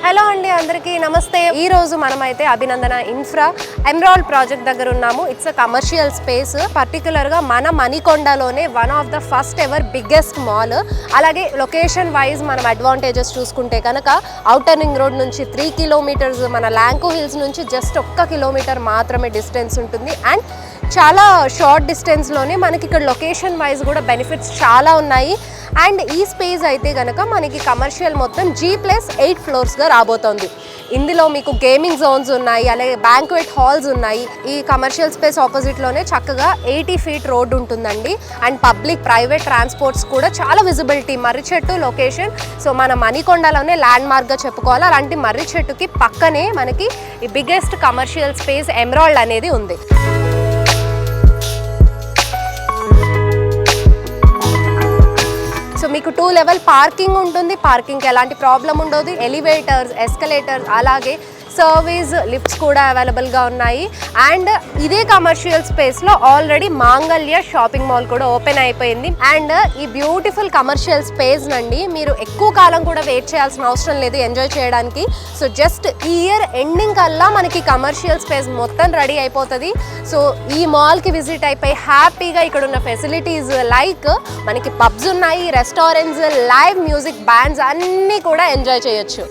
Hello అండి, అందరికీ నమస్తే. ఈ రోజు మనమైతే అభినందన ఇన్ఫ్రా ఎమరాల్డ్ ప్రాజెక్ట్ దగ్గర ఉన్నాము. It's a commercial space. పర్టికులర్గా మన మణికొండలోనే one of the first ever biggest mall. అలాగే లొకేషన్ వైజ్ మనం అడ్వాంటేజెస్ చూసుకుంటే కనుక ఔటర్ రింగ్ రోడ్ నుంచి 3 కిలోమీటర్స్, మన ల్యాంకో హిల్స్ నుంచి జస్ట్ 1 కిలోమీటర్ మాత్రమే డిస్టెన్స్ ఉంటుంది. అండ్ చాలా షార్ట్ డిస్టెన్స్లోనే మనకి ఇక్కడ లొకేషన్ వైజ్ కూడా బెనిఫిట్స్ చాలా ఉన్నాయి. అండ్ ఈ స్పేస్ అయితే కనుక మనకి కమర్షియల్ మొత్తం G+8 ఫ్లోర్స్గా రాబోతోంది. ఇందులో మీకు గేమింగ్ జోన్స్ ఉన్నాయి, అలాగే బ్యాంక్వెట్ హాల్స్ ఉన్నాయి. ఈ కమర్షియల్ స్పేస్ ఆపోజిట్లోనే చక్కగా 80 ఫీట్ రోడ్ ఉంటుందండి. అండ్ పబ్లిక్ ప్రైవేట్ ట్రాన్స్పోర్ట్స్ కూడా చాలా విజిబిలిటీ. మర్రి చెట్టు లొకేషన్, సో మన మణికొండలోనే ల్యాండ్ మార్క్గా చెప్పుకోవాలి. అలాంటి మర్రి చెట్టుకి పక్కనే మనకి ఈ బిగ్గెస్ట్ కమర్షియల్ స్పేస్ ఎమరాల్డ్ అనేది ఉంది. సో మీకు 2 లెవెల్ పార్కింగ్ ఉంటుంది. పార్కింగ్కి ఎలాంటి ప్రాబ్లం ఉండదు. ఎలివేటర్స్, ఎస్కలేటర్స్, అలాగే సర్వీస్ లిఫ్ట్స్ కూడా అవైలబుల్గా ఉన్నాయి. అండ్ ఇదే కమర్షియల్ స్పేస్లో ఆల్రెడీ మాంగళ్య షాపింగ్ మాల్ కూడా ఓపెన్ అయిపోయింది. అండ్ ఈ బ్యూటిఫుల్ కమర్షియల్ స్పేస్ నండి మీరు ఎక్కువ కాలం కూడా వెయిట్ చేయాల్సిన అవసరం లేదు ఎంజాయ్ చేయడానికి. సో జస్ట్ ఈ ఇయర్ ఎండింగ్ కల్లా మనకి కమర్షియల్ స్పేస్ మొత్తం రెడీ అయిపోతుంది. సో ఈ మాల్కి విజిట్ అయిపోయి హ్యాపీగా ఇక్కడ ఉన్న ఫెసిలిటీస్ లైక్ మనకి పబ్స్ ఉన్నాయి, రెస్టారెంట్స్, లైవ్ మ్యూజిక్ బ్యాండ్స్ అన్నీ కూడా ఎంజాయ్ చేయొచ్చు.